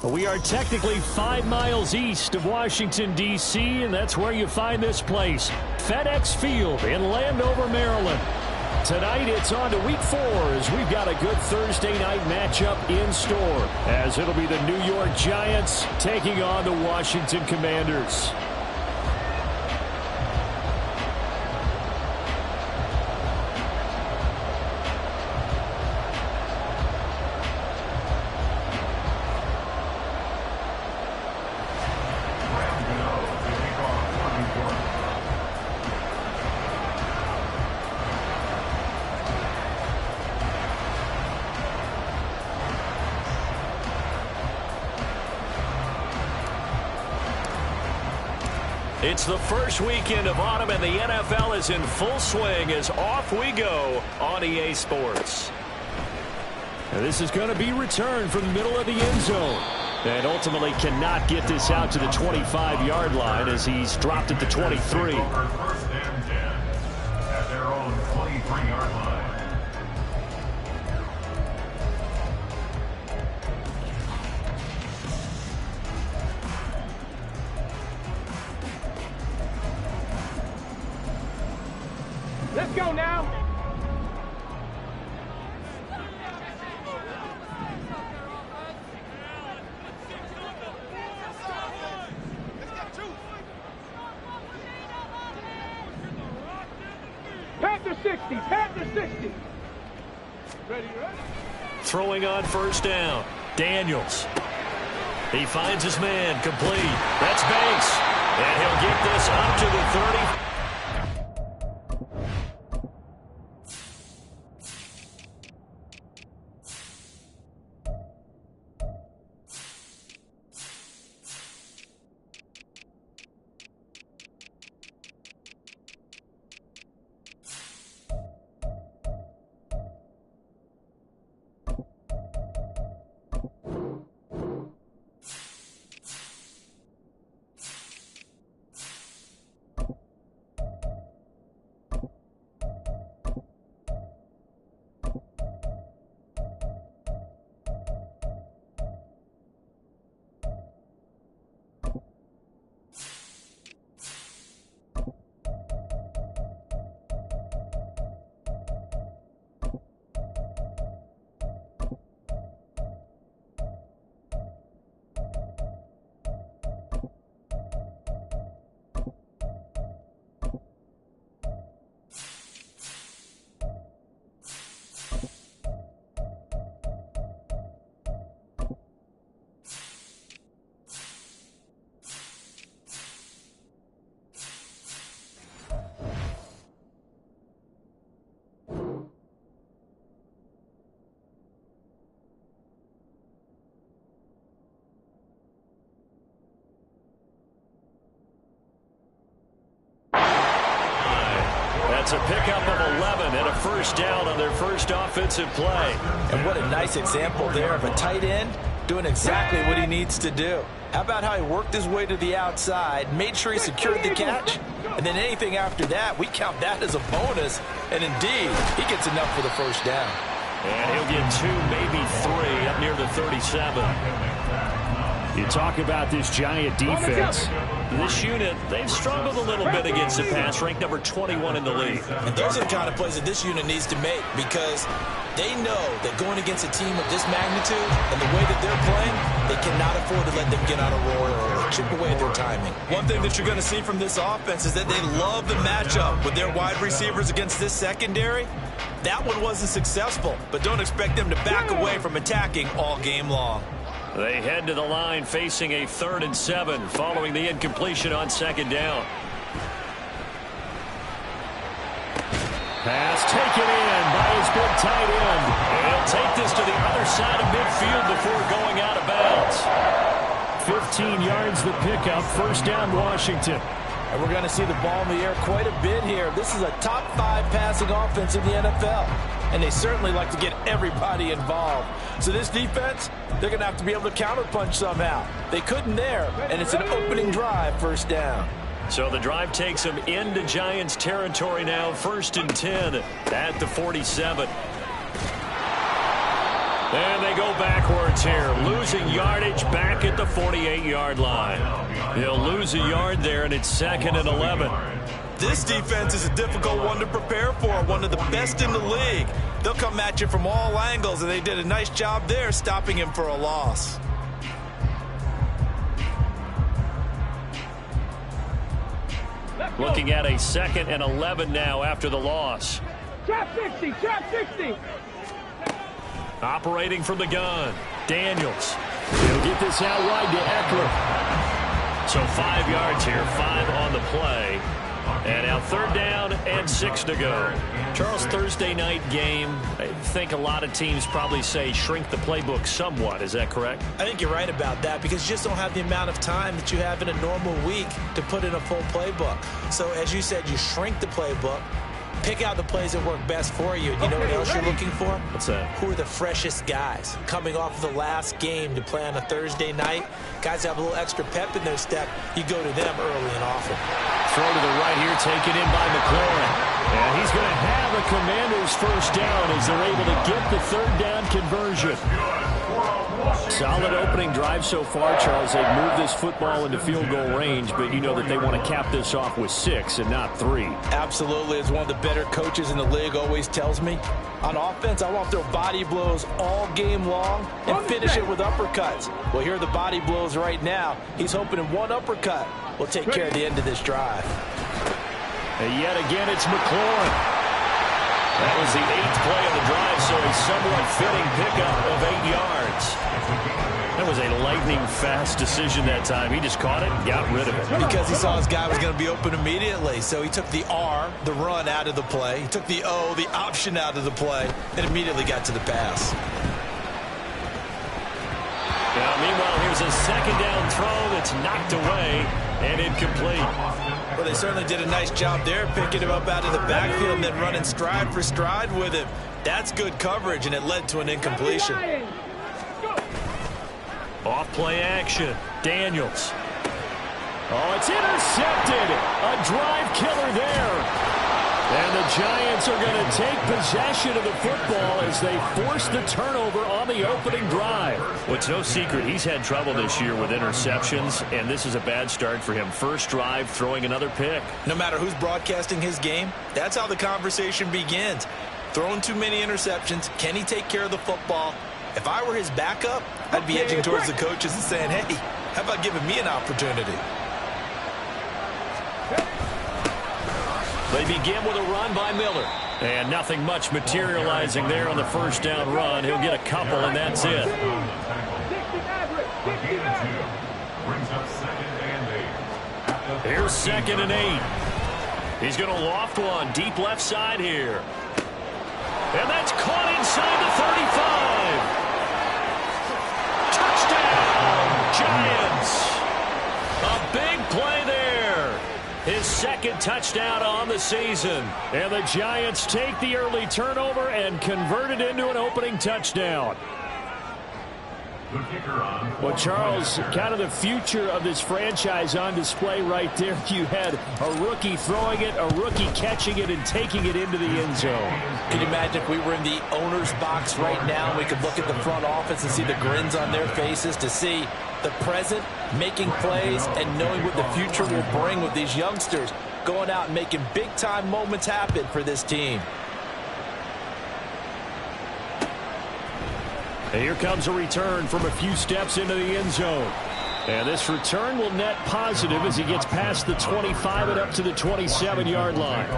We are technically 5 miles east of Washington, D.C., and that's where you find this place, FedEx Field in Landover, Maryland. Tonight, it's on to Week 4 as we've got a good Thursday night matchup in store, as it'll be the New York Giants taking on the Washington Commanders. It's the first weekend of autumn, and the NFL is in full swing as off we go on EA Sports. And this is going to be returned from the middle of the end zone. And ultimately cannot get this out to the 25-yard line as he's dropped at the 23. First and 10 at their own 23-yard line. Let's go now. Panther 60, Panther 60. Ready? Throwing on first down, Daniels. He finds his man, complete. That's Banks. And he'll get this up to the 30. It's a pickup of 11 and a first down on their first offensive play. And what a nice example there of a tight end doing exactly what he needs to do. How about how he worked his way to the outside, made sure he secured the catch, and then anything after that, we count that as a bonus. And indeed, he gets enough for the first down. And he'll get 2, maybe 3 up near the 37. You talk about this Giant defense. This unit, they've struggled a little bit against the pass, ranked number 21 in the league. And those are the kind of plays that this unit needs to make because they know that going against a team of this magnitude and the way that they're playing, they cannot afford to let them get on a roll or chip away at their timing. One thing that you're going to see from this offense is that they love the matchup with their wide receivers against this secondary. That one wasn't successful, but don't expect them to back away from attacking all game long. They head to the line facing a 3rd and 7 following the incompletion on 2nd down. Pass taken in by his big tight end. And he'll take this to the other side of midfield before going out of bounds. 15 yards the pickup, first down Washington. And we're going to see the ball in the air quite a bit here. This is a top 5 passing offense in the NFL. And they certainly like to get everybody involved. So this defense, they're going to have to be able to counterpunch somehow. They couldn't there, and it's an opening drive, first down. So the drive takes them into Giants territory now, 1st and 10 at the 47. And they go backwards here, losing yardage back at the 48-yard line. They'll lose a yard there, and it's 2nd and 11. This defense is a difficult one to prepare for, one of the best in the league. They'll come at you from all angles, and they did a nice job there stopping him for a loss. Looking at a 2nd and 11 now after the loss. Trap 60, trap 60. Operating from the gun, Daniels. He'll get this out wide to Eckler. So 5 yards here, 5 on the play. And now 3rd down and 6 to go. Charles, Thursday night game, I think a lot of teams probably say shrink the playbook somewhat. Is that correct? I think you're right about that because you just don't have the amount of time that you have in a normal week to put in a full playbook. So as you said, you shrink the playbook, pick out the plays that work best for you. You know what else you're looking for? What's that? Who are the freshest guys coming off of the last game to play on a Thursday night? Guys have a little extra pep in their step. You go to them early and often. Throw to the right here, taken in by McLaurin. And he's going to have a Commander's first down as they're able to get the 3rd down conversion. Solid opening drive so far, Charles. They've moved this football into field goal range, but you know that they want to cap this off with 6 and not 3. Absolutely. As one of the better coaches in the league always tells me, on offense, I want to throw body blows all game long and finish it with uppercuts. Well, here are the body blows right now. He's hoping in one uppercut will take care of the end of this drive. And yet again, it's McLaurin. That was the 8th play of the drive, so a somewhat fitting pickup of 8 yards. That was a lightning-fast decision that time. He just caught it and got rid of it. Because he saw his guy was going to be open immediately. So he took the R, the run, out of the play. He took the O, the option, out of the play, and immediately got to the pass. Now, meanwhile, here's a 2nd down throw that's knocked away and incomplete. Well, they certainly did a nice job there, picking him up out of the backfield and then running stride for stride with him. That's good coverage, and it led to an incompletion. Off play action. Daniels. Oh, it's intercepted. A drive killer there. And the Giants are going to take possession of the football as they force the turnover on the opening drive. Well, it's no secret he's had trouble this year with interceptions, and this is a bad start for him. First drive, throwing another pick. No matter who's broadcasting his game, that's how the conversation begins. Throwing too many interceptions. Can he take care of the football? If I were his backup, I'd be edging towards the coaches and saying, hey, how about giving me an opportunity? They begin with a run by Miller. And nothing much materializing there on the first down run. He'll get a couple, and that's it. Here's 2nd and 8. He's going to loft one deep left side here. And that's caught inside the 35. Touchdown, Giants. A big play there. His 2nd touchdown on the season. And the Giants take the early turnover and convert it into an opening touchdown. Well, Charles, kind of the future of this franchise on display right there. You had a rookie throwing it, a rookie catching it, and taking it into the end zone. Can you imagine if we were in the owner's box right now, we could look at the front office and see the grins on their faces, to see the present making plays and knowing what the future will bring with these youngsters going out and making big-time moments happen for this team. And here comes a return from a few steps into the end zone. And this return will net positive as he gets past the 25 and up to the 27-yard line.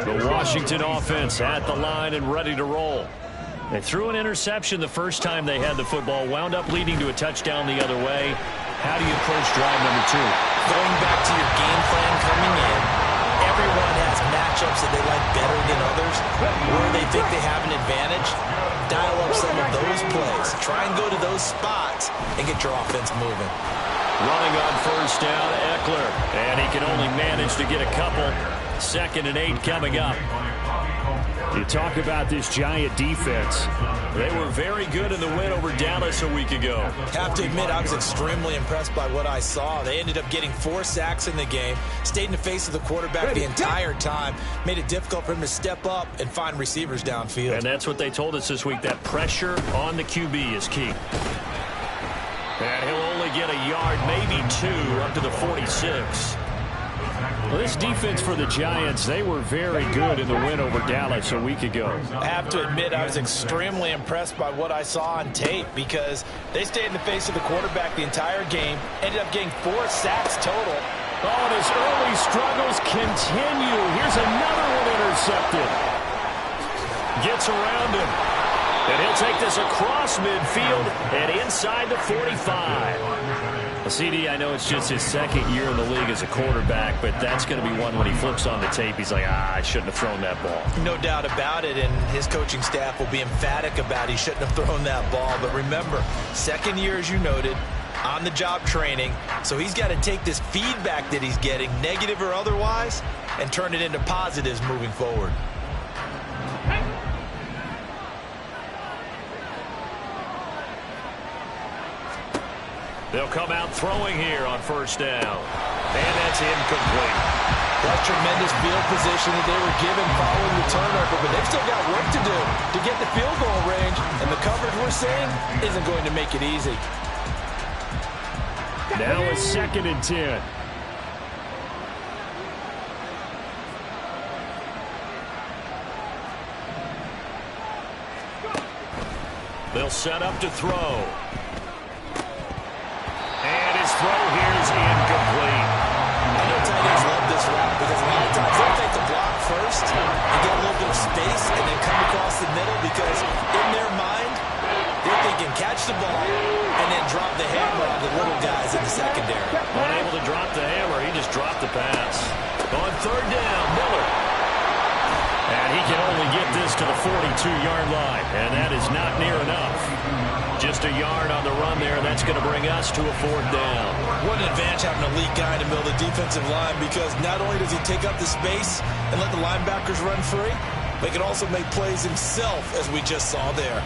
The Washington offense at the line and ready to roll. They threw an interception the first time they had the football, wound up leading to a touchdown the other way. How do you approach drive number 2? Going back to your game plan coming in, everyone has matchups that they like better than others, where they think they have an advantage. Dial up some of those plays. Try and go to those spots and get your offense moving. Running on first down, Eckler. And he can only manage to get a couple. 2nd and 8 coming up. You talk about this Giant defense. They were very good in the win over Dallas a week ago. Have to admit, I was extremely impressed by what I saw. They ended up getting 4 sacks in the game, stayed in the face of the quarterback the entire time, made it difficult for him to step up and find receivers downfield. And that's what they told us this week, that pressure on the QB is key. And he'll only get a yard, maybe 2, up to the 46. Well, this defense for the Giants, they were very good in the win over Dallas a week ago. I have to admit, I was extremely impressed by what I saw on tape because they stayed in the face of the quarterback the entire game, ended up getting 4 sacks total. Oh, and his early struggles continue. Here's another one intercepted. Gets around him. And he'll take this across midfield and inside the 45. Well, CD, I know it's just his second year in the league as a quarterback, but that's going to be one when he flips on the tape. He's like, I shouldn't have thrown that ball. No doubt about it, and his coaching staff will be emphatic about he shouldn't have thrown that ball. But remember, second year, as you noted, on-the-job training, so he's got to take this feedback that he's getting, negative or otherwise, and turn it into positives moving forward. They'll come out throwing here on first down. And that's incomplete. That's tremendous field position that they were given following the turnover, but they've still got work to do to get the field goal range, and the coverage we're seeing isn't going to make it easy. Now a 2nd and 10. They'll set up to throw. And his throw here is incomplete. I know tight ends love this route because a lot of times they'll take the block first and get a little bit of space and then come across the middle because in their mind, they're thinking catch the ball and then drop the hammer on the little guys in the secondary. Unable to drop the hammer, he just dropped the pass. On 3rd down, Miller. And he can only get this to the 42-yard line, and that is not near enough. Just a yard on the run there, and that's going to bring us to a 4th down. What an advantage having an elite guy in the middle of the defensive line because not only does he take up the space and let the linebackers run free, but he can also make plays himself, as we just saw there.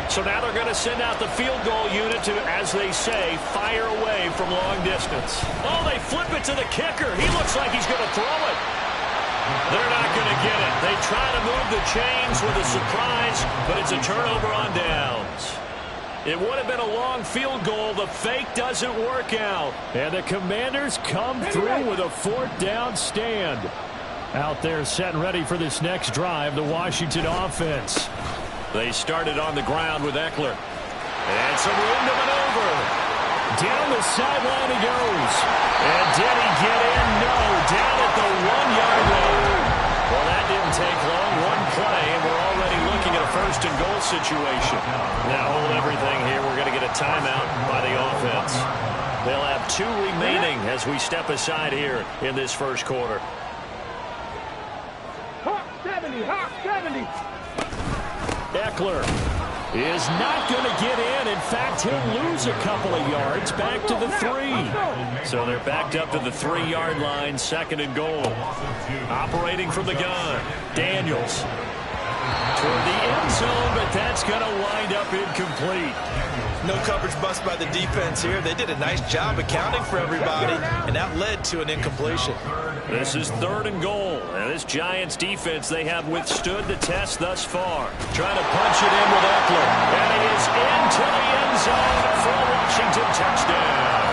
So now they're going to send out the field goal unit to, as they say, fire away from long distance. Oh, they flip it to the kicker. He looks like he's going to throw it. They're not going to get it. They try to move the chains with a surprise, but it's a turnover on downs. It would have been a long field goal. The fake doesn't work out. And the Commanders come through with a 4th down stand. Out there set and ready for this next drive, the Washington offense. They started on the ground with Eckler. And some room to maneuver. Down the sideline he goes. And did he get in? No. Down at the 1-yard line. Well, that didn't take long. One play, and we're already looking at a 1st and goal situation. Now hold everything here. We're going to get a timeout by the offense. They'll have 2 remaining as we step aside here in this first quarter. Hawk 70, Hawk 70. Eckler is not going to get in. In fact, he'll lose a couple of yards back to the 3. So they're backed up to the 3-yard line, 2nd and goal. Operating from the gun, Daniels. Toward the end zone, but that's going to wind up incomplete. No coverage bust by the defense here. They did a nice job accounting for everybody, and that led to an incompletion. This is 3rd and goal. And this Giants defense, they have withstood the test thus far. Trying to punch it in with Eckler. And it is into the end zone for a Washington touchdown.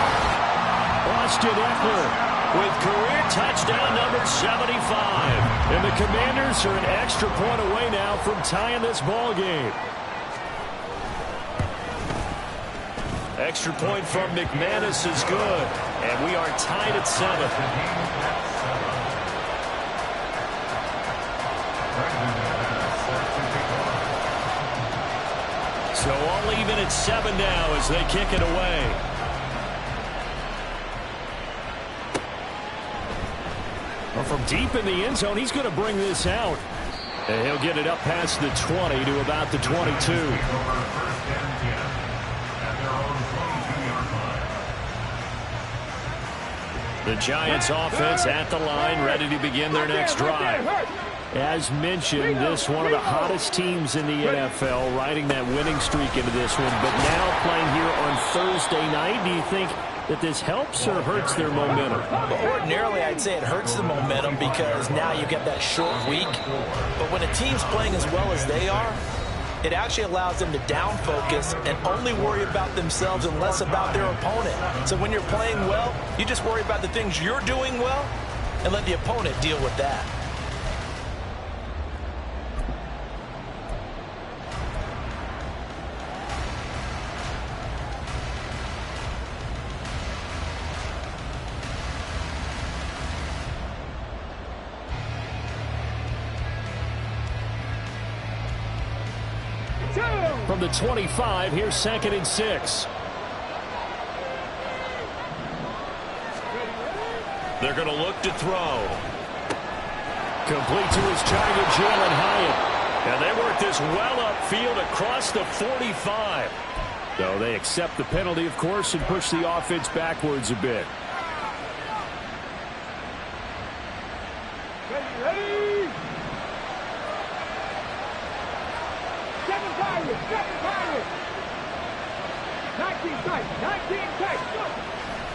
Austin Eckler with career touchdown number 75. And the Commanders are an extra point away now from tying this ball game. Extra point from McManus is good. And we are tied at 7. So all even at 7 now as they kick it away. Well, from deep in the end zone, he's going to bring this out. And he'll get it up past the 20 to about the 22. The Giants offense at the line, ready to begin their next drive. As mentioned, this one of the hottest teams in the NFL, riding that winning streak into this one. But now playing here on Thursday night, do you think that this helps or hurts their momentum? Well, ordinarily, I'd say it hurts the momentum because now you get that short week. But when a team's playing as well as they are, it actually allows them to down focus and only worry about themselves and less about their opponent. So when you're playing well, you just worry about the things you're doing well and let the opponent deal with that. From the 25, here's 2nd and 6. They're going to look to throw. Complete to his giant Jalen Hyatt. And they work this well upfield across the 45. So they accept the penalty, of course, and push the offense backwards a bit.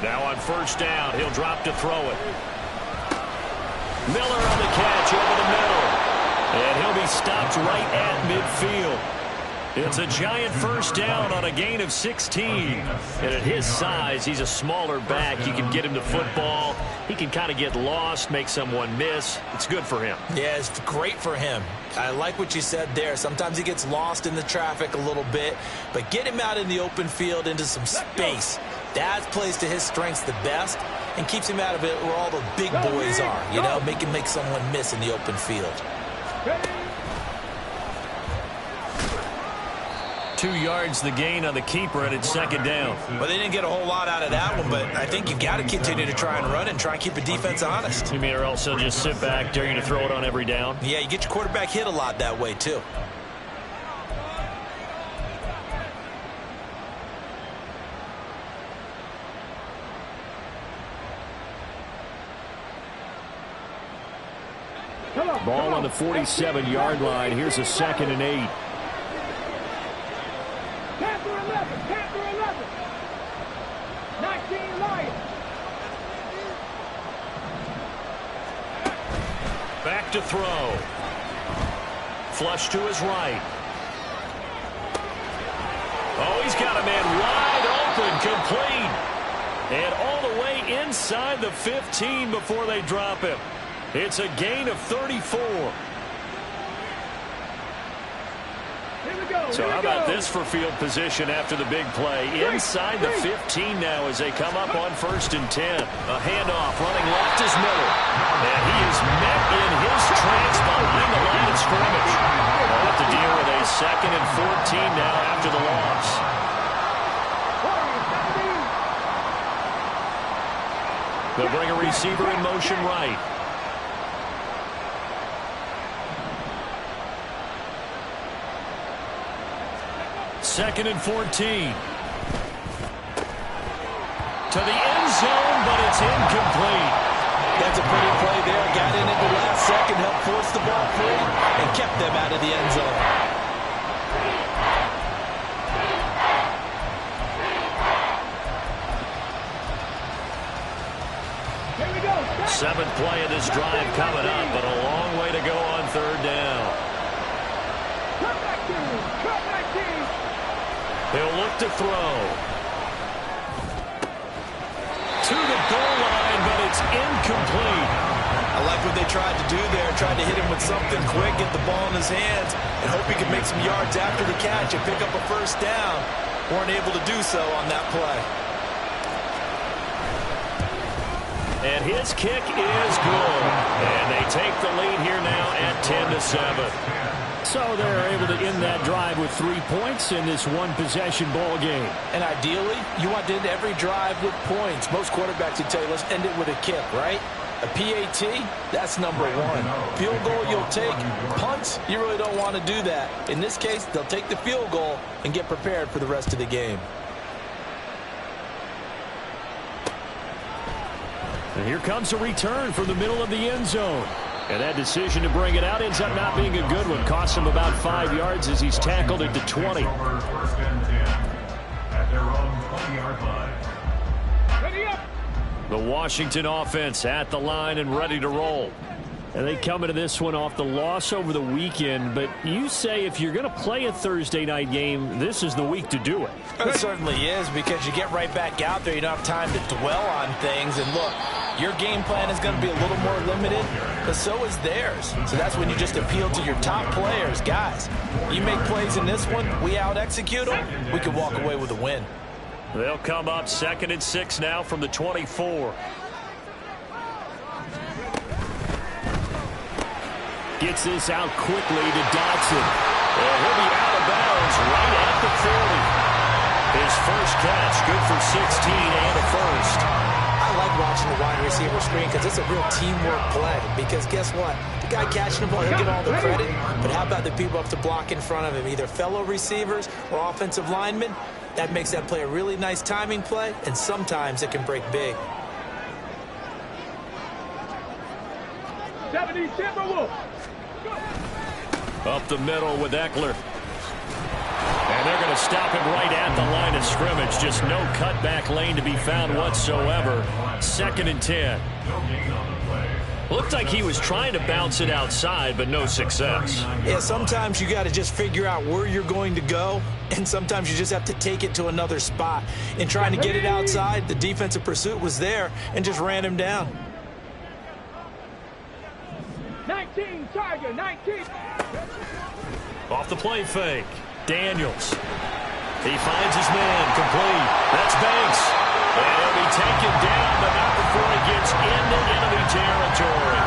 Now on first down, he'll drop to throw it. Miller on the catch over the middle. And he'll be stopped right at midfield. It's a giant first down on a gain of 16. And at his size, he's a smaller back. You can get him to football. He can kind of get lost, make someone miss. It's good for him. Yeah, it's great for him. I like what you said there. Sometimes he gets lost in the traffic a little bit, but get him out in the open field into some space. That plays to his strengths the best and keeps him out of it where all the big boys are, you know, make someone miss in the open field. 2 yards the gain on the keeper, and it's 2nd down. Well, they didn't get a whole lot out of that one, but I think you got to continue to try and run and try and keep the defense honest. You mean or else they'll just sit back, dare you to throw it on every down? Yeah, you get your quarterback hit a lot that way, too. Ball on the 47-yard line. Here's a 2nd and 8. Back to throw. Flush to his right. Oh, he's got a man wide open, complete. And all the way inside the 15 before they drop him. It's a gain of 34. So how about this for field position after the big play? Inside the 15 now as they come up on 1st and 10. A handoff running left is Miller. And he is met in his tracks behind the line of scrimmage. They'll have to deal with a 2nd and 14 now after the loss. They'll bring a receiver in motion right. Second and 14. To the end zone, but it's incomplete. That's a pretty play there. Got in at the last second, helped force the ball free, and kept them out of the end zone. Here we go. 7th play of this drive coming up, but a long way to go on 3rd down. Cut back team. Cut back team. He'll look to throw. To the goal line, but it's incomplete. I like what they tried to do there. Tried to hit him with something quick, get the ball in his hands, and hope he could make some yards after the catch and pick up a first down. Weren't able to do so on that play. And his kick is good. And they take the lead here now at 10-7. So they're able to end that drive with 3 points in this one-possession ball game. And ideally, you want to end every drive with points. Most quarterbacks would tell you, let's end it with a kick, right? A PAT, that's number one. Field goal you'll take. Punts, you really don't want to do that. In this case, they'll take the field goal and get prepared for the rest of the game. And here comes a return from the middle of the end zone. And that decision to bring it out ends up not being a good one. Costs him about 5 yards as he's tackled at the 20. First and 10 at their own 20-yard line. Ready up. The Washington offense at the line and ready to roll. And they come into this one off the loss over the weekend. But you say if you're going to play a Thursday night game, this is the week to do it. It certainly is, because you get right back out there. You don't have time to dwell on things. And look, your game plan is going to be a little more limited, but so is theirs. So that's when you just appeal to your top players. Guys, you make plays in this one, we out-execute them, we can walk away with a win. They'll come up 2nd and 6 now from the 24. Gets this out quickly to Dodson. And he'll be out of bounds right at the 40. His first catch, good for 16 and a first. I like watching the wide receiver screen because it's a real teamwork play. Because guess what? The guy catching the ball, he'll get all the credit. But how about the people up to block in front of him, either fellow receivers or offensive linemen? That makes that play a really nice timing play, and sometimes it can break big. 70 Timberwolves. Up the middle with Eckler. And they're going to stop him right at the line of scrimmage. Just no cutback lane to be found whatsoever. 2nd and 10. Looked like he was trying to bounce it outside, but no success. Yeah, sometimes you got to just figure out where you're going to go, and sometimes you just have to take it to another spot. In trying to get it outside, the defensive pursuit was there and just ran him down. 19 Tiger, 19. Off the play fake. Daniels. He finds his man, complete. That's Banks. And he'll be taken down, but not before he gets into enemy territory.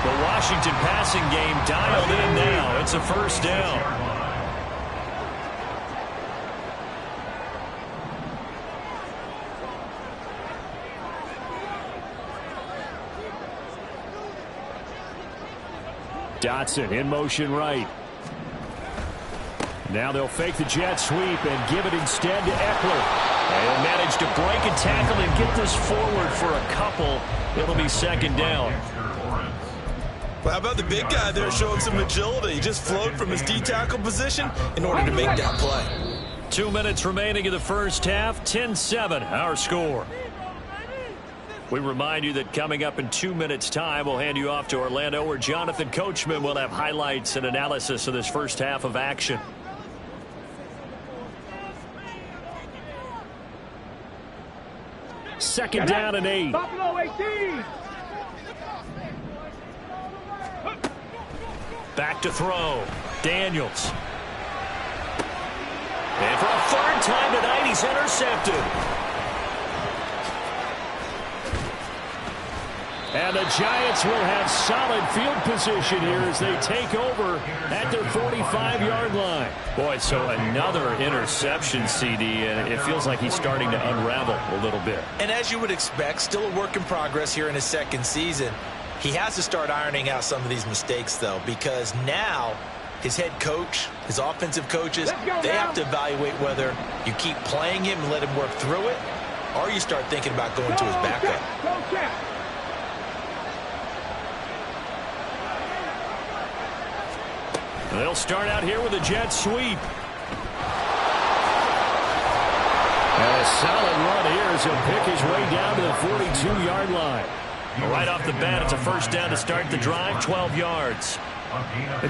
The Washington passing game dialed in now. It's a first down. Dotson in motion right. Now they'll fake the jet sweep and give it instead to Eckler. And manage to break a tackle and get this forward for a couple. It'll be 2nd down. Well, how about the big guy there showing some agility? He just flowed from his D-tackle position in order to make that play. 2 minutes remaining in the first half. 10-7 our score. We remind you that coming up in 2 minutes' time, we'll hand you off to Orlando, where Jonathan Coachman will have highlights and analysis of this first half of action. Second down and 8. Buffalo 18. Back to throw. Daniels. And for a 3rd time tonight, he's intercepted. And the Giants will have solid field position here as they take over at their 45-yard line. Boy, so another interception, CD, and it feels like he's starting to unravel a little bit. And as you would expect, still a work in progress here in his 2nd season. He has to start ironing out some of these mistakes, though, because now his head coach, his offensive coaches, they have to evaluate whether you keep playing him and let him work through it, or you start thinking about going to his backup. Go check. They'll start out here with a jet sweep. And a solid run here as he'll pick his way down to the 42-yard line. Right off the bat, it's a first down to start the drive, 12 yards.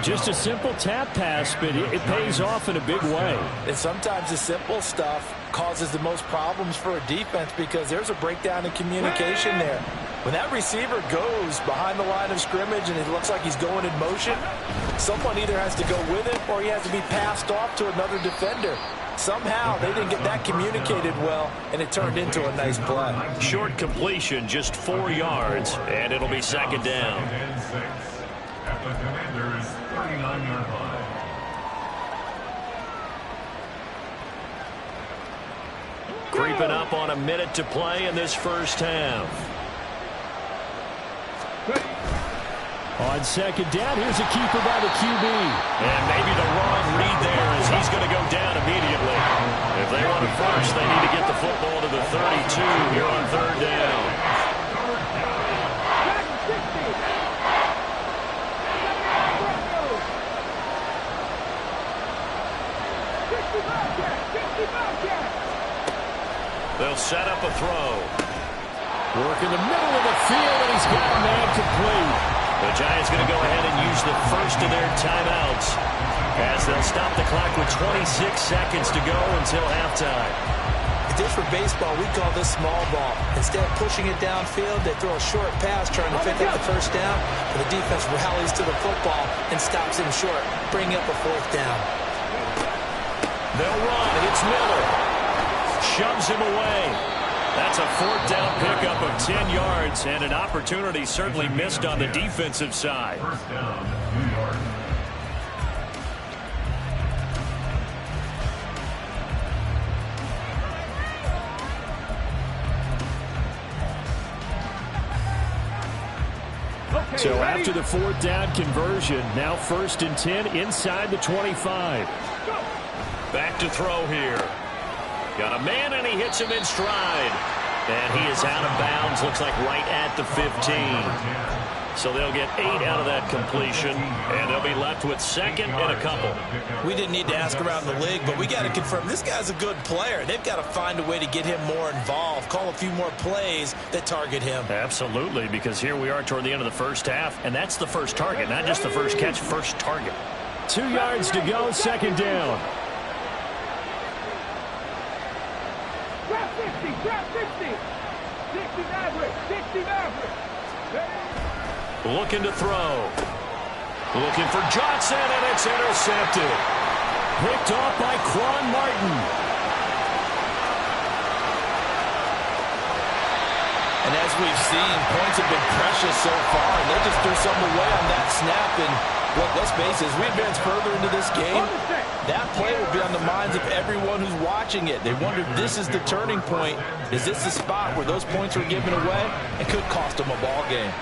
Just a simple tap pass, but it pays off in a big way. And sometimes the simple stuff causes the most problems for a defense because there's a breakdown in communication there. When that receiver goes behind the line of scrimmage and it looks like he's going in motion, someone either has to go with it or he has to be passed off to another defender. Somehow they didn't get that communicated well, and it turned into a nice play. Short completion, just 4 yards, and it'll be 2nd down. At the Commanders' 39-yard line. Creeping up on a minute to play in this first half. On second down, here's a keeper by the QB. And maybe the wrong read there as he's going to go down immediately. If they want it first, they need to get the football to the 32 here on third down. They'll set up a throw. Work in the middle of the field, and he's got a man complete. The Giants going to go ahead and use the first of their timeouts as they'll stop the clock with 26 seconds to go until halftime. If this were baseball, we call this small ball. Instead of pushing it downfield, they throw a short pass trying to pick up the first down, but the defense rallies to the football and stops him short, bringing up a fourth down. They'll run. It's Miller. Shoves him away. That's a fourth down pickup of 10 yards and an opportunity certainly missed on the defensive side. First down, New York. So after the fourth down conversion, now 1st and 10 inside the 25. Back to throw here. Got a man, and he hits him in stride. And he is out of bounds, looks like right at the 15. So they'll get 8 out of that completion, and they'll be left with second and a couple. We didn't need to ask around the league, but we got to confirm this guy's a good player. They've got to find a way to get him more involved, call a few more plays that target him. Absolutely, because here we are toward the end of the first half, and that's the first target, not just the first catch, first target. 2 yards to go, second down. Drop 60, drop 60. 60 average, 60 average. Looking to throw. Looking for Johnson, and it's intercepted. Picked off by Quan Martin. And as we've seen, points have been precious so far, and they just threw something away on that snap. And look, let's face it, as we advance further into this game, that play will be on the minds of everyone who's watching it. They wonder if this is the turning point. Is this the spot where those points were given away? It could cost them a ball game.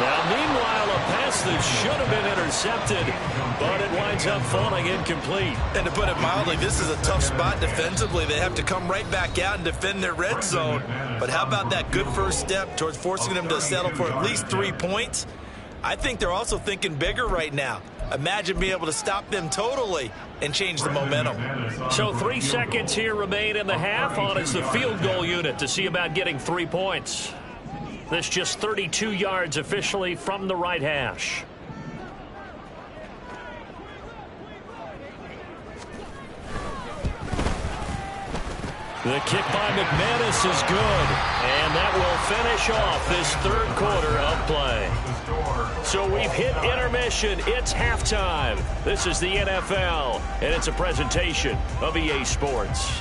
Now, meanwhile, a pass that should have been intercepted, but it winds up falling incomplete. And to put it mildly, this is a tough spot defensively. They have to come right back out and defend their red zone. But how about that good first step towards forcing them to settle for at least 3 points? I think they're also thinking bigger right now. Imagine being able to stop them totally and change the momentum. So 3 seconds here remain in the half. On is the field goal unit to see about getting 3 points. This just 32 yards officially from the right hash. The kick by McManus is good, and that will finish off this third quarter of play. So we've hit intermission. It's halftime. This is the NFL, and it's a presentation of EA Sports.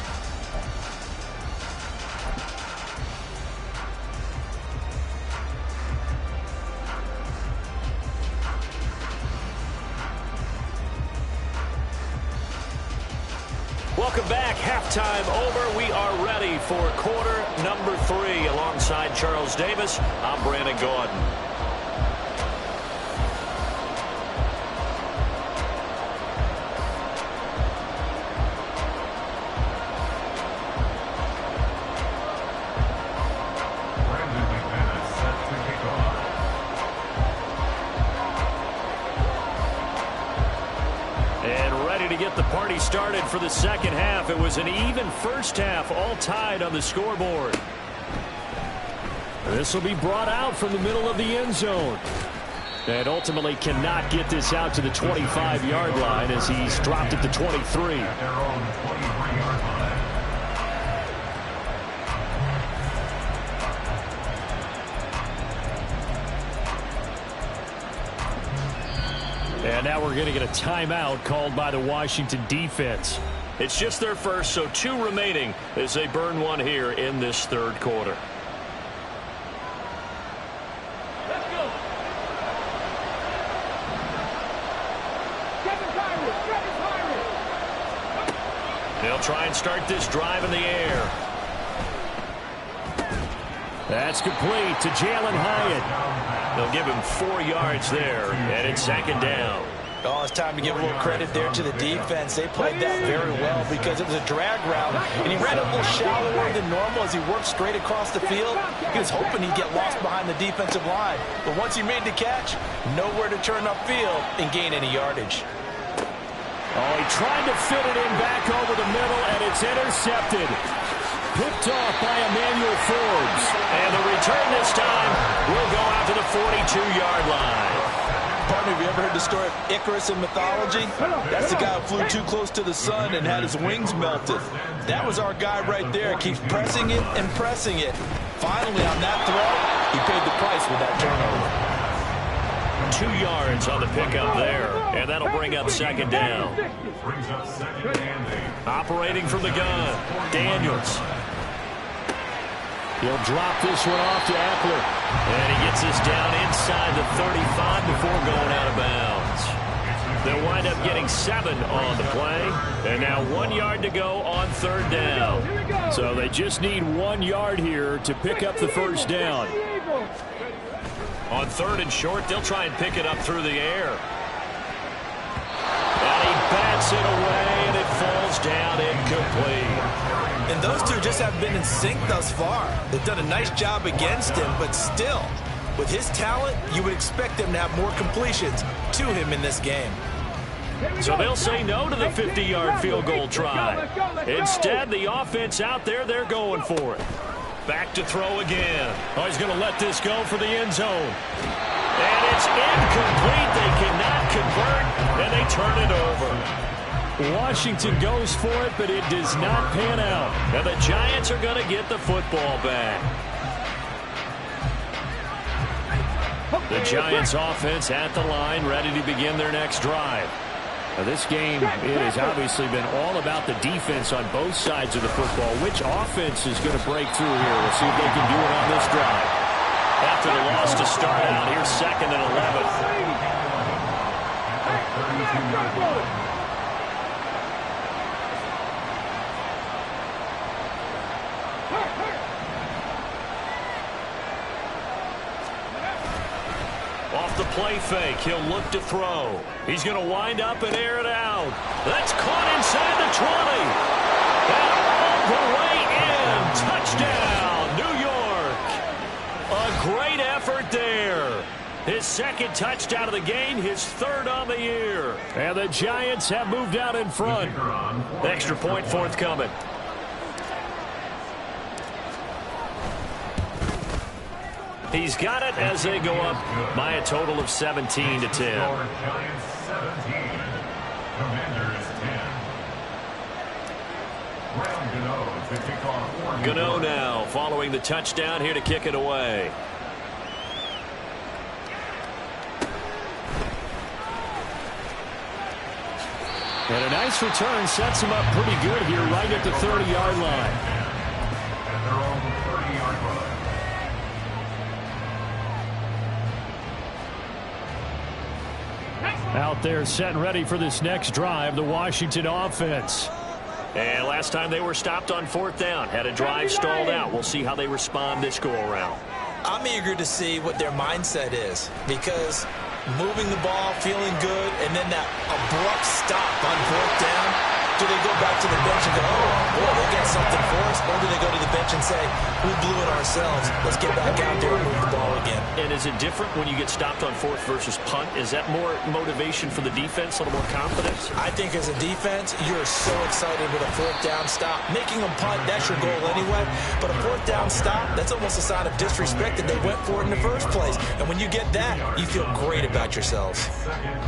Welcome back. Halftime over. We are ready for quarter number 3. Alongside Charles Davis, I'm Brandon Gordon. Get the party started for the second half. It was an even first half, all tied on the scoreboard. This will be brought out from the middle of the end zone. And ultimately cannot get this out to the 25-yard line as he's dropped at the 23. At their own 23-yard line. And now we're going to get a timeout called by the Washington defense. It's just their first, so 2 remaining as they burn one here in this third quarter. Let's go. They'll try and start this drive in the air. That's complete to Jalen Hyatt. They'll give him 4 yards there, and it's second down. Oh, it's time to give a little credit there to the defense. They played that very well because it was a drag route, and he ran a little shallower than normal as he worked straight across the field. He was hoping he'd get lost behind the defensive line, but once he made the catch, nowhere to turn upfield and gain any yardage. Oh, he tried to fit it in back over the middle, and it's intercepted. Picked off by Emmanuel Forbes. And the return this time will go out to the 42-yard line. Partner, have you ever heard the story of Icarus in mythology? That's the guy who flew too close to the sun and had his wings melted. That was our guy right there. Keeps pressing it and pressing it. Finally, on that throw, he paid the price with that turnover. 2 yards on the pickup there, and that'll bring up second down. Operating from the gun, Daniels. He'll drop this one off to Eckler, and he gets this down inside the 35 before going out of bounds. They'll wind up getting 7 on the play, and now 1 yard to go on third down. So they just need 1 yard here to pick up the first down. On third and short, they'll try and pick it up through the air. And he bats it away, and it falls down incomplete. And those two just have been in sync thus far. They've done a nice job against him, but still, with his talent, you would expect him to have more completions to him in this game. So they'll say no to the 50-yard field goal try. Instead, the offense out there, they're going for it. Back to throw again. Oh, he's going to let this go for the end zone. And it's incomplete. They cannot convert, and they turn it over. Washington goes for it, but it does not pan out. Now the Giants are going to get the football back. The Giants offense at the line, ready to begin their next drive. Now this game, it has obviously been all about the defense on both sides of the football. Which offense is going to break through here? We'll see if they can do it on this drive. After the loss to start out, here's second and 11. Off the play fake, he'll look to throw. He's going to wind up and air it out. That's caught inside the 20. And all the way in. Touchdown, New York. A great effort there. His second touchdown of the game, his third on the year. And the Giants have moved out in front. Extra point forthcoming. He's got it as they go up by a total of 17 to 10. Giants 17, Commanders 10. Gano now following the touchdown here to kick it away. And a nice return sets him up pretty good here right at the 30-yard line. At their own 30-yard line. Out there set and ready for this next drive, the Washington offense. And last time they were stopped on fourth down, had a drive stalled out. We'll see how they respond this go-around. I'm eager to see what their mindset is because moving the ball, feeling good, and then that abrupt stop on fourth down, do they go back to the bench and go, oh, boy, they got something for us? Or do they go to the bench and say, we blew it ourselves. Let's get back out there and move the ball again. And is it different when you get stopped on fourth versus punt? Is that more motivation for the defense, a little more confidence? I think as a defense, you're so excited with a fourth down stop. Making them punt, that's your goal anyway. But a fourth down stop, that's almost a sign of disrespect that they went for it in the first place. And when you get that, you feel great about yourselves.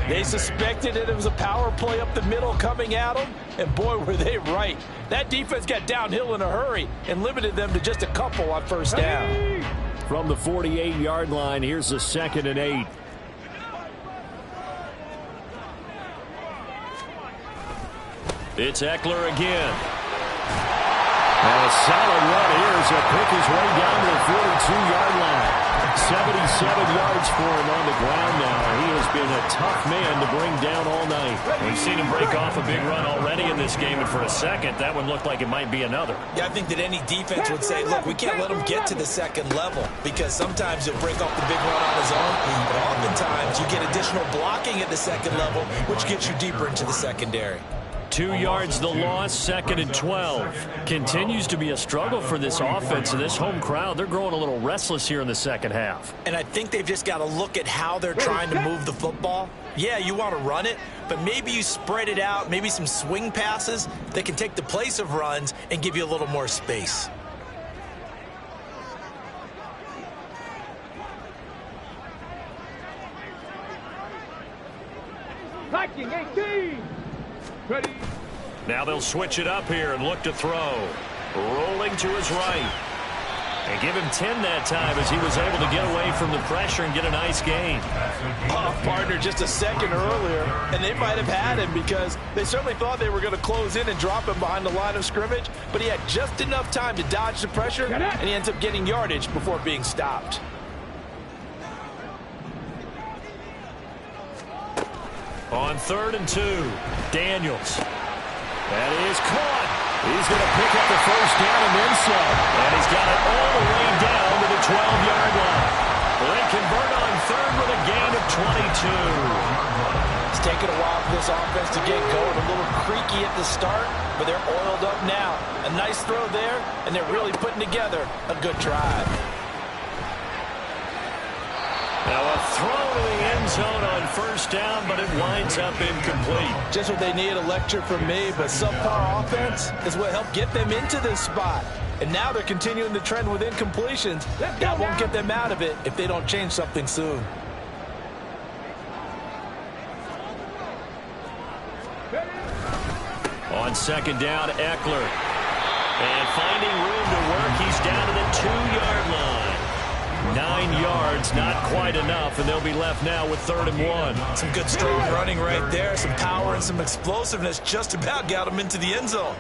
They suspected that it was a power play up the middle coming at them. And boy, were they right. That defense got downhill in a hurry and limited them to just a couple on first down. From the 48-yard line, here's the 2nd and 8. It's Eckler again. And a solid run here as he'll pick his way down to the 42-yard line. 77 yards for him on the ground now. He has been a tough man to bring down all night. We've seen him break off a big run already in this game, and for a second, that one looked like it might be another. Yeah, I think that any defense would say, look, we can't let him get to the second level, because sometimes he'll break off the big run on his own, but oftentimes you get additional blocking at the second level, which gets you deeper into the secondary. 2 yards the loss, 2nd and 12. Continues to be a struggle for this offense and this home crowd. They're growing a little restless here in the second half. And I think they've just got to look at how they're trying to move the football. Yeah, you want to run it, but maybe you spread it out, maybe some swing passes that can take the place of runs and give you a little more space. Viking 18. Ready. Now they'll switch it up here and look to throw. Rolling to his right. And give him 10 that time as he was able to get away from the pressure and get a nice gain. Oh, partner, just a second earlier, and they might have had him because they certainly thought they were going to close in and drop him behind the line of scrimmage, but he had just enough time to dodge the pressure, and he ends up getting yardage before being stopped. On 3rd and 2, Daniels. That is caught. He's going to pick up the first down and then some. And he's got it all the way down to the 12-yard line. They convert on 3rd with a gain of 22. It's taken a while for this offense to get going. A little creaky at the start, but they're oiled up now. A nice throw there, and they're really putting together a good drive. Now a throw to the end zone on 1st down, but it winds up incomplete. Just what they need, a lecture from me, but subpar offense is what helped get them into this spot. And now they're continuing the trend with incompletions. That won't get them out of it if they don't change something soon. On 2nd down, Eckler. And finding room to work, he's down to the 2-yard line. 9 yards, not quite enough, and they'll be left now with 3rd and 1. Some good strong running right there. Some power and some explosiveness just about got him into the end zone.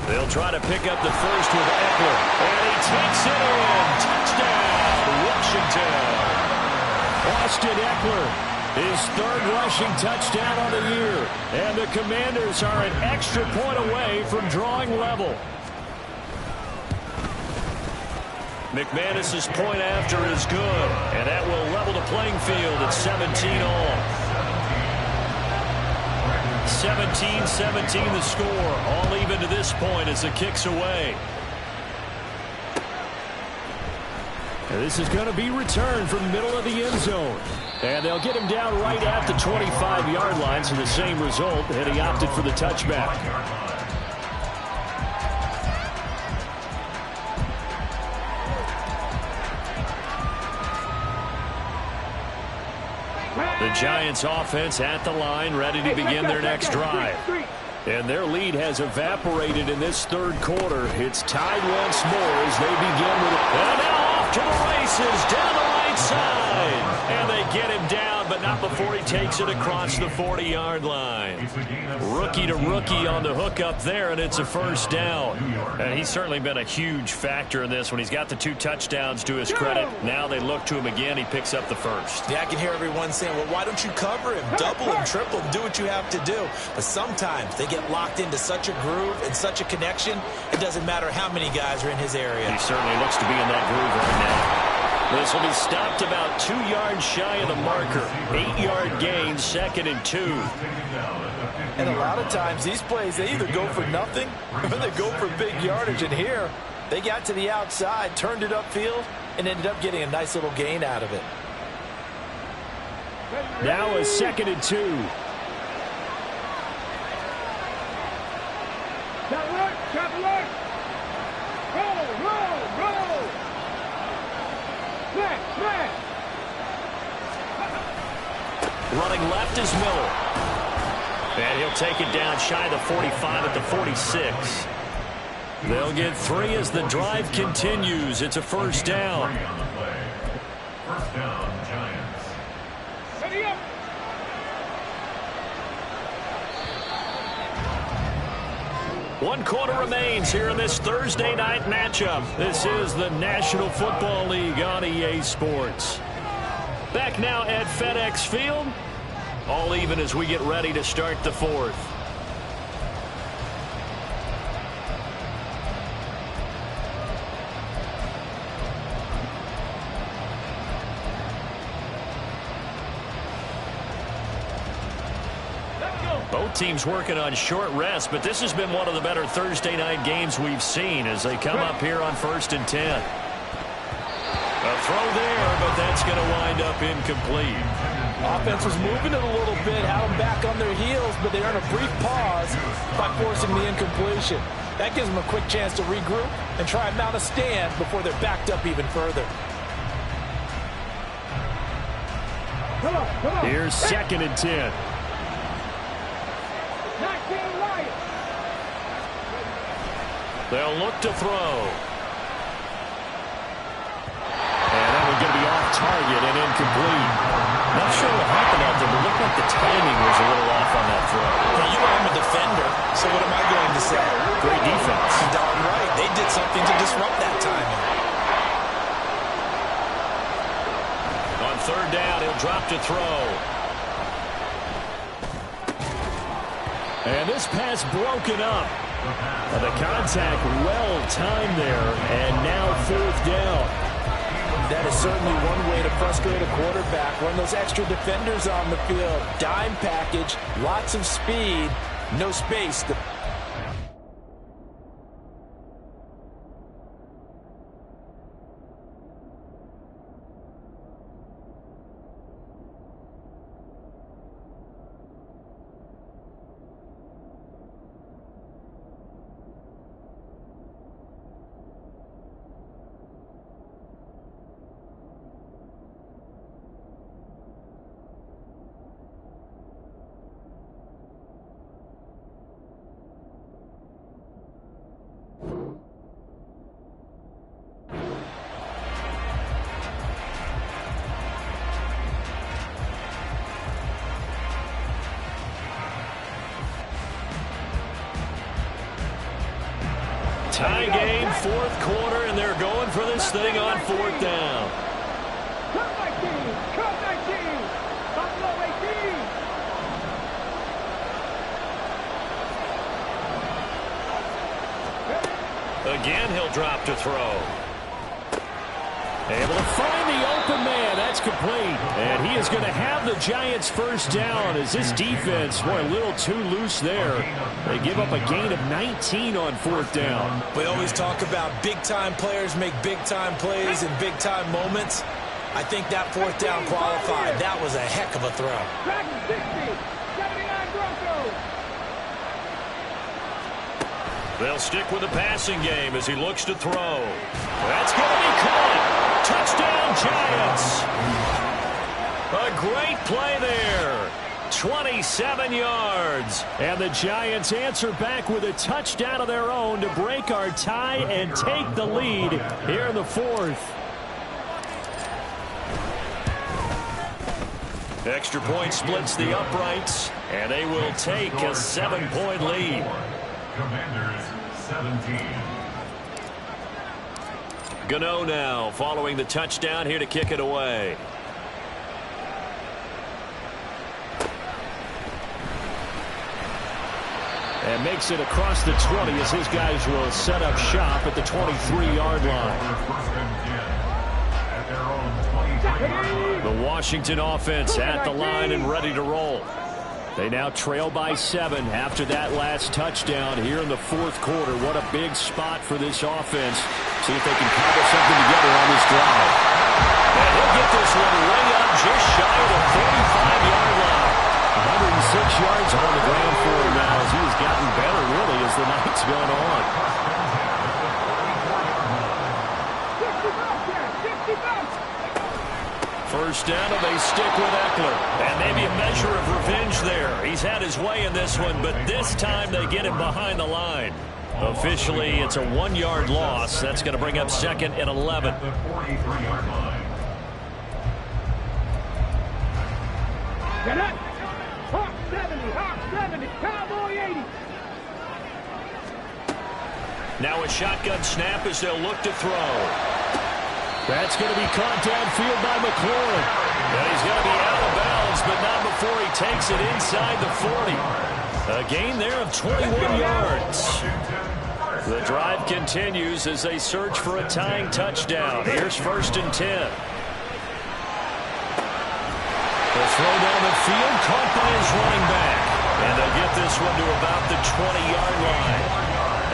They'll try to pick up the first with Eckler. And he takes it in. Touchdown, Washington. Austin Eckler, his 3rd rushing touchdown on the year. And the Commanders are an extra point away from drawing level. McManus's point after is good, and that will level the playing field at 17 all. 17-17 the score, all even to this point as the kick's away. And this is going to be returned from the middle of the end zone. And they'll get him down right at the 25-yard line, so the same result, and he opted for the touchback. The Giants offense at the line, ready to begin their next drive. And their lead has evaporated in this 3rd quarter. It's tied once more as they begin with it. And now off to the races down the right side. And they get him down, but not before he takes it across the 40-yard line. Rookie to rookie on the hook up there, and it's a 1st down. And he's certainly been a huge factor in this when he's got the 2 touchdowns to his credit. Now they look to him again. He picks up the first. Yeah, I can hear everyone saying, well, why don't you cover him? Double him, triple him, do what you have to do. But sometimes they get locked into such a groove and such a connection, it doesn't matter how many guys are in his area. He certainly looks to be in that groove right now. This will be stopped about 2 yards shy of the marker. 8-yard gain, 2nd and 2. And a lot of times these plays, they either go for nothing or they go for big yardage. And here, they got to the outside, turned it upfield, and ended up getting a nice little gain out of it. Now a 2nd and 2. Travel work. Roll. Smash. Running left is Miller. And he'll take it down shy of the 45 at the 46. They'll get 3 as the drive continues. It's a 1st down. 1st down, Giants. Ready up. 1 quarter remains here in this Thursday night matchup. This is the National Football League on EA Sports. Back now at FedEx Field. All even as we get ready to start the fourth. Both teams working on short rest, but this has been one of the better Thursday night games we've seen as they come up here on 1st and 10. A throw there, but that's going to wind up incomplete. Offense was moving it a little bit, had them back on their heels, but they earned a brief pause by forcing the incompletion. That gives them a quick chance to regroup and try and mount a stand before they're backed up even further. Here's 2nd and 10. They'll look to throw. And that one's going to be off target and incomplete. Not sure what happened out there, but it looked like the timing was a little off on that throw. Well, you know I'm a defender, so what am I going to say? Great defense. Darn right. They did something to disrupt that timing. On 3rd down, he'll drop to throw. And this pass broken up. The contact well timed there, and now 4th down. That is certainly one way to frustrate a quarterback. Run those extra defenders on the field. Dime package, lots of speed, no space. Tie game, 4th quarter, and they're going for this thing on 4th down. Cut 19! Cut 19! Buffalo 18! Again, he'll drop to throw. Able to find the open man. That's complete. And he is going to have the Giants' 1st down as this defense, boy, a little too loose there. They give up a gain of 19 on 4th down. We always talk about big-time players make big-time plays in big-time moments. I think that 4th down qualified. That was a heck of a throw. Dragon 60! 79 Broncos! They'll stick with the passing game as he looks to throw. That's going to be caught. Touchdown, Giants. A great play there. 27 yards. And the Giants answer back with a touchdown of their own to break our tie and take the lead here in the 4th. Extra point splits the uprights, and they will take a 7-point lead. Commanders 17. Gano now following the touchdown here to kick it away. And makes it across the 20 as his guys will set up shop at the 23-yard line. The Washington offense at the line and ready to roll. They now trail by 7 after that last touchdown here in the 4th quarter. What a big spot for this offense. See if they can cobble something together on this drive. And he'll get this one way up just shy of the 45-yard line. 106 yards on the ground for him now as he has gotten better really as the night's gone on. 60 bucks! 1st down, and they stick with Eckler. And maybe a measure of revenge there. He's had his way in this one, but this time they get him behind the line. Officially, it's a 1-yard loss. That's going to bring up 2nd and 11. The 43-yard line. Get up! Hawk 70, Hawk 70, Cowboy 80. Now a shotgun snap as they'll look to throw. That's going to be caught downfield by McLaurin. And he's going to be out of bounds, but not before he takes it inside the 40. A gain there of 21 yards. The drive continues as they search for a tying touchdown. Here's 1st and 10. They'll throw down the field, caught by his running back. And they'll get this one to about the 20-yard line.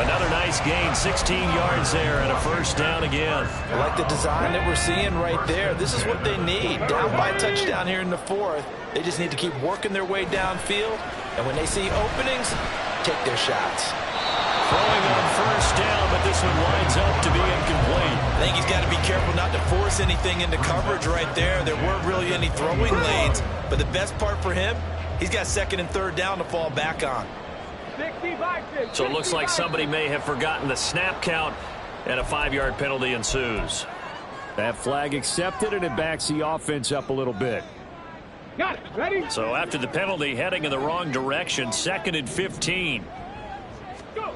Another nice gain, 16 yards there, and a 1st down again. I like the design that we're seeing right there. This is what they need. Down by a touchdown here in the 4th. They just need to keep working their way downfield. And when they see openings, take their shots. Throwing on 1st down, but this one winds up to be incomplete. I think he's got to be careful not to force anything into coverage right there. There weren't really any throwing lanes. But the best part for him, he's got 2nd and 3rd down to fall back on. So it looks like somebody may have forgotten the snap count, and a 5-yard penalty ensues. That flag accepted, and it backs the offense up a little bit. Got it. Ready? So after the penalty, heading in the wrong direction, 2nd and 15. Go.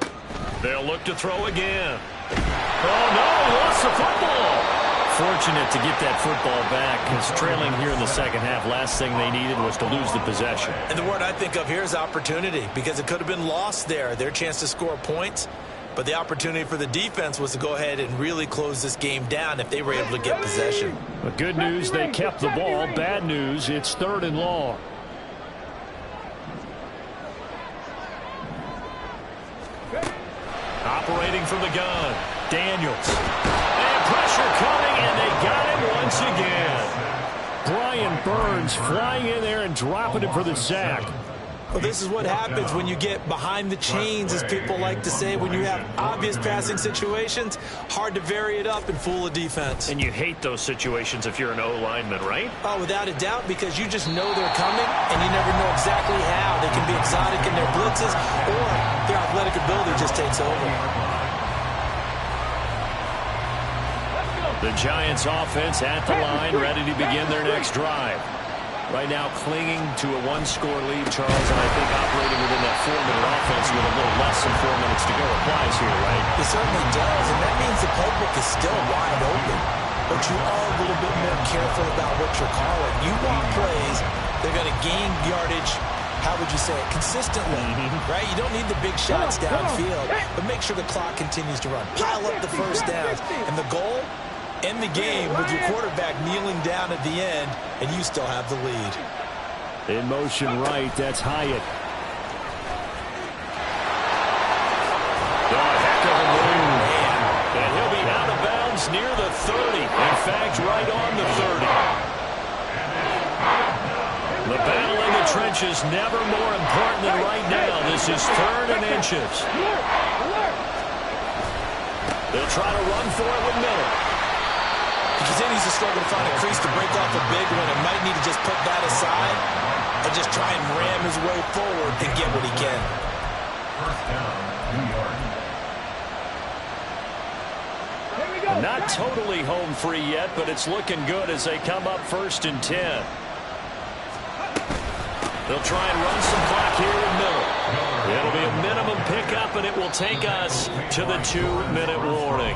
They'll look to throw again. Oh, no, lost the football. Fortunate to get that football back, because trailing here in the 2nd half, last thing they needed was to lose the possession. And the word I think of here is opportunity, because it could have been lost there, their chance to score points. But the opportunity for the defense was to go ahead and really close this game down if they were able to get possession. But good news, they kept the ball. Bad news, it's 3rd and long. Operating from the gun, Daniels. And pressure coming, and they got him once again. Brian Burns flying in there and dropping it for the sack. Well, this is what happens when you get behind the chains, as people like to say. When you have obvious passing situations, hard to vary it up and fool a defense. And you hate those situations if you're an O-lineman, right? Oh, without a doubt, because you just know they're coming, and you never know exactly how. They can be exotic in their blitzes, or their athletic ability just takes over. The Giants offense at the line, ready to begin their next drive. Right now clinging to a 1-score lead, Charles, and I think operating within that 4-minute offense with a little less than 4 minutes to go applies here, right? It certainly does, and that means the playbook is still wide open. But you are a little bit more careful about what you're calling. You want plays, they're going to gain yardage, how would you say it, consistently, right? You don't need the big shots downfield, but make sure the clock continues to run. Pile up the 1st downs, and the goal, end the game with your quarterback kneeling down at the end, and you still have the lead. In motion right, that's Hyatt. Oh, heck of a move. And he'll be out of bounds near the 30. In fact, right on the 30. The battle in the trenches never more important than right now. This is 3rd and inches. They'll try to run for it with Miller. He continues to struggle to find a crease to break off a big one, and might need to just put that aside and just try and ram his way forward and get what he can. 1st down, New York. Not totally home free yet, but it's looking good as they come up 1st and 10. They'll try and run some clock here with Miller. It'll be a minimum pickup, and it will take us to the 2-minute warning.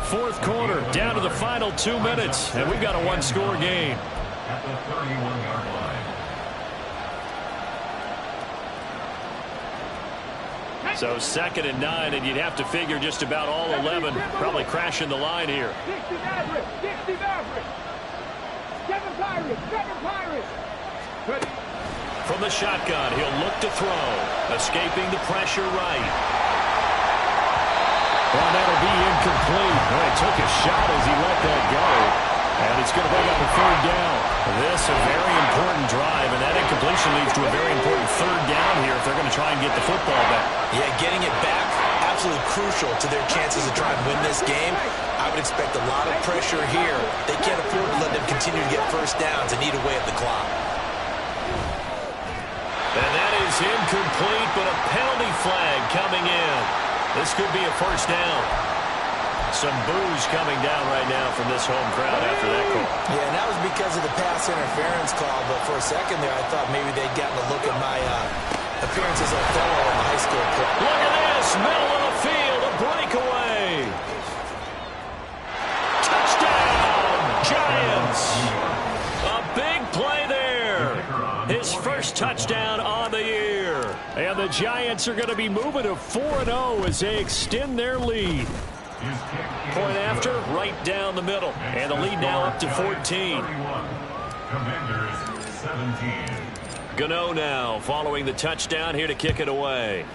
4th quarter, down to the final 2 minutes, and we've got a 1-score game. At the 31-yard line. So 2nd and 9, and you'd have to figure just about all 11 probably crashing the line here. 60 Maverick. 60 Maverick. 7 Pirates. 7 Pirates. Ready. From the shotgun, he'll look to throw. Escaping the pressure right. Well, that'll be incomplete. Well, he took a shot as he let that go. And it's going to bring up a 3rd down. This a very important drive, and that incompletion leads to a very important 3rd down here if they're going to try and get the football back. Yeah, getting it back, absolutely crucial to their chances to try and win this game. I would expect a lot of pressure here. They can't afford to let them continue to get 1st downs and eat away at the clock. And that is incomplete, but a penalty flag coming in. This could be a 1st down. Some boos coming down right now from this home crowd after that call. Yeah, and that was because of the pass interference call. But for a second there, I thought maybe they'd gotten a look at my appearance as a fellow in the high school club. Look at this, middle of the field, a break the Giants are going to be moving to 4-0 as they extend their lead. Point after, right down the middle. And the lead now up to 14. Commanders 17. Gano now following the touchdown here to kick it away.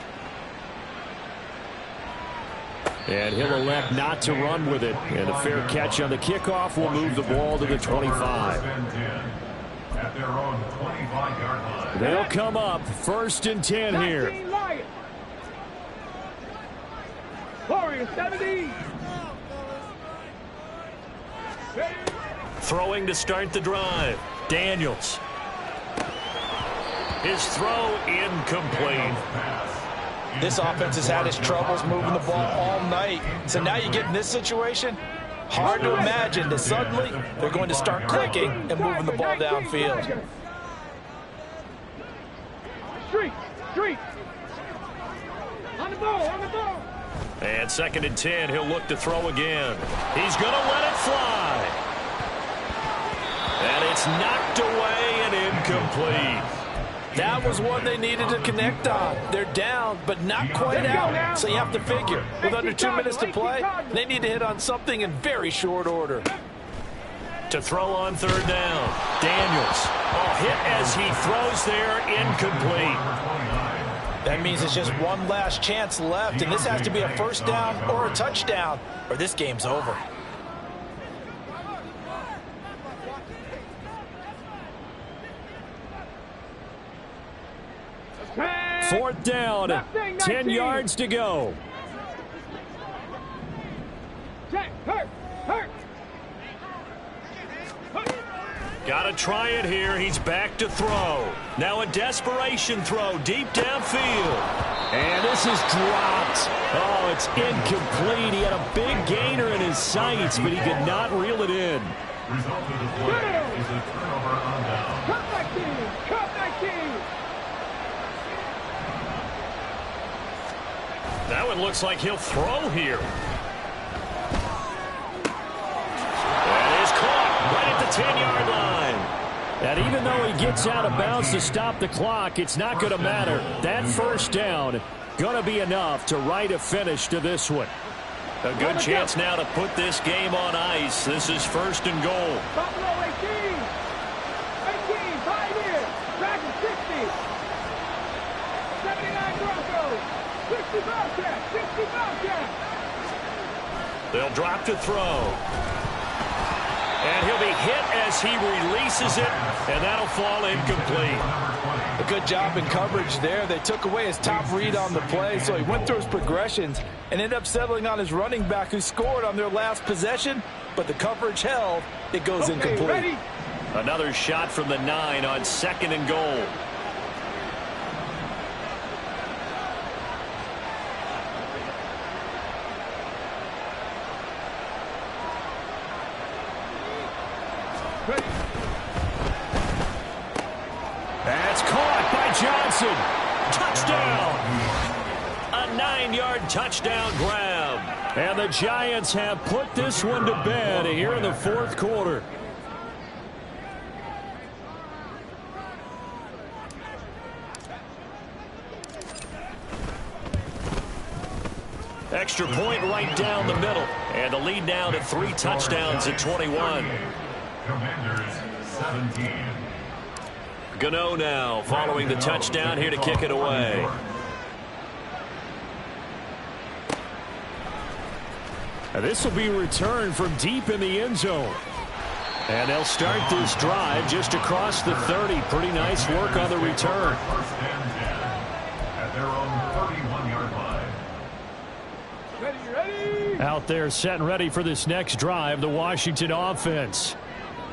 And he'll elect not to run with it. And a fair catch on the kickoff will move the ball to the 25. At their own 25-yard line. They'll come up 1st and 10 here. Warriors 17. Throwing to start the drive. Daniels. His throw incomplete. This offense has had its troubles moving the ball all night. So now you get in this situation, hard to imagine that suddenly they're going to start clicking and moving the ball downfield. Street. On the ball. And 2nd and 10, he'll look to throw again. He's going to let it fly. And it's knocked away and incomplete. That was one they needed to connect on. They're down, but not quite out. So you have to figure, with under 2 minutes to play, they need to hit on something in very short order. To throw on 3rd down. Daniels. Hit as he throws there, incomplete. That means it's just one last chance left, and this has to be a 1st down or a touchdown, or this game's over. Fourth down, 10 yards to go. Got to try it here. He's back to throw. Now a desperation throw deep downfield. And this is dropped. Oh, it's incomplete. He had a big gainer in his sights, but he could not reel it in. Result of the play is a turnover on down. Cut that team. That one looks like he'll throw here. And is caught right at the 10-yard line. And even though he gets out of bounds to stop the clock, it's not going to matter. That 1st down going to be enough to write a finish to this one. A good chance now to put this game on ice. This is 1st and goal. Buffalo 18, 5 here. Dragons 60. 79 Broncos. 60 Bobcats. They'll drop to throw. And he'll be hit as he releases it, and that'll fall incomplete. A good job in coverage there. They took away his top read on the play, so he went through his progressions and ended up settling on his running back who scored on their last possession, but the coverage held. It goes incomplete. Ready. Another shot from the 9 on 2nd and goal. That's caught by Johnson. Touchdown. A 9-yard touchdown grab. And the Giants have put this one to bed here in the 4th quarter. Extra point right down the middle. And the lead now to 3 touchdowns at 21. Commanders 17. Gano now following the touchdown here to kick it away. And this will be returned from deep in the end zone. And they'll start this drive just across the 30. Pretty nice work on the return. 1st and 10 at their own 31-yard line. Ready. Out there set and ready for this next drive, the Washington offense.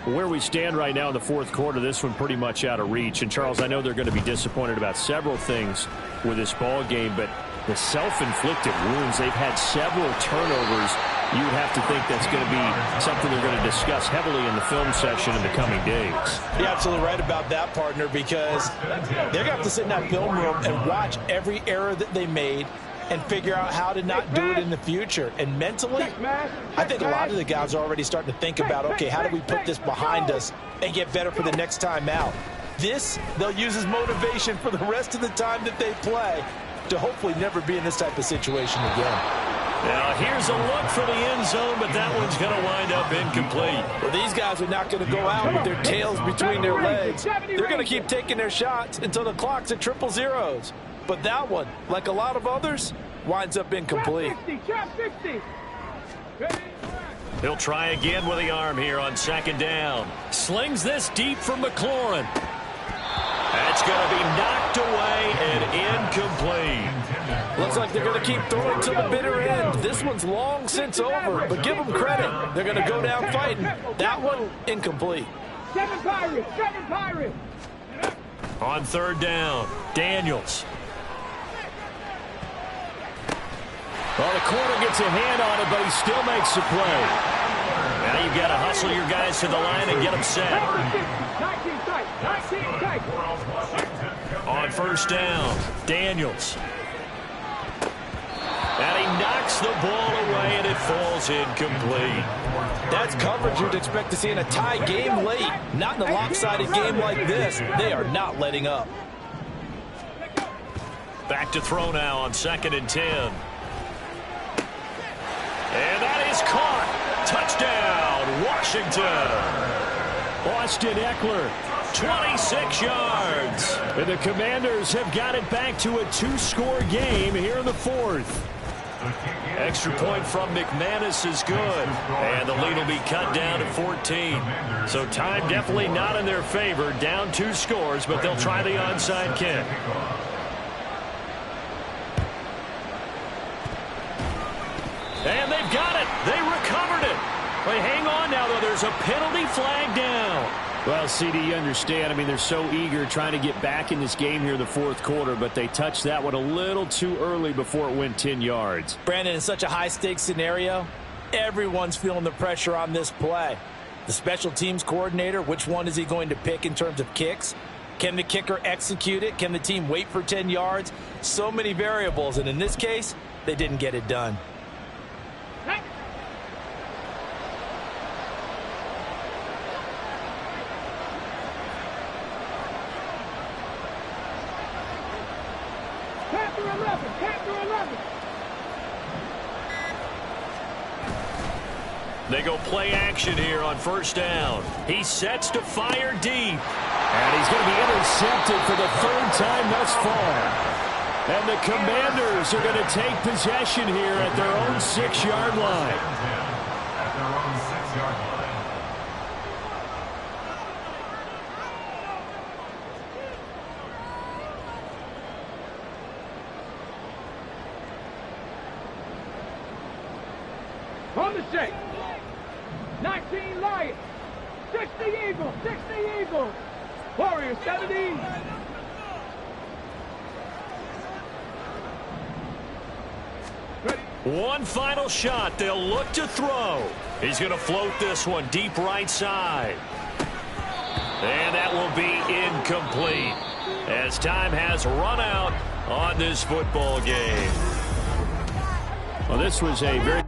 Where we stand right now in the 4th quarter, this one pretty much out of reach. And, Charles, I know they're going to be disappointed about several things with this ball game, but the self-inflicted wounds, they've had several turnovers. You would have to think that's going to be something they're going to discuss heavily in the film session in the coming days. You're absolutely right about that, partner, because they're going to have to sit in that film room and watch every error that they made and figure out how to not do it in the future. And mentally, I think a lot of the guys are already starting to think about, okay, how do we put this behind us and get better for the next time out? This, they'll use as motivation for the rest of the time that they play to hopefully never be in this type of situation again. Now, here's a look for the end zone, but that one's going to wind up incomplete. Well, these guys are not going to go out with their tails between their legs. They're going to keep taking their shots until the clock's at triple zeros. But that one, like a lot of others, winds up incomplete. He'll try again with the arm here on second down. Slings this deep for McLaurin. That's going to be knocked away and incomplete. Looks like they're going to keep throwing to the bitter end. This one's long since over, but give them credit. They're going to go down fighting. That one, incomplete. Seven Pirates. On third down, Daniels. Well, the corner gets a hand on it, but he still makes the play. Now you've got to hustle your guys to the line and get them set. 19 tight. On first down, Daniels. And he knocks the ball away, and it falls incomplete. That's coverage you'd expect to see in a tie game late. Not in a lopsided game like this. They are not letting up. Back to throw now on 2nd and 10. And that is caught. Touchdown, Washington. Austin Eckler, 26 yards. And the Commanders have got it back to a 2-score game here in the 4th. Extra point from McManus is good. And the lead will be cut down to 14. So time definitely not in their favor. Down 2 scores, but they'll try the onside kick. And they've got it. They recovered it. But hang on now, though. There's a penalty flag down. Well, CD, you understand. I mean, they're so eager trying to get back in this game here in the 4th quarter, but they touched that one a little too early before it went 10 yards. Brandon, in such a high-stakes scenario, everyone's feeling the pressure on this play. The special teams coordinator, which one is he going to pick in terms of kicks? Can the kicker execute it? Can the team wait for 10 yards? So many variables, and in this case, they didn't get it done. Panther 11. They go play action here on first down. He sets to fire deep. And he's going to be intercepted for the 3rd time thus far. And the Commanders are going to take possession here at their own 6-yard line. At their own 6-yard line. On the shake. 19 Lions. 60 Eagles. Warriors 70. One final shot. They'll look to throw. He's going to float this one deep right side. And that will be incomplete as time has run out on this football game. Well, this was a very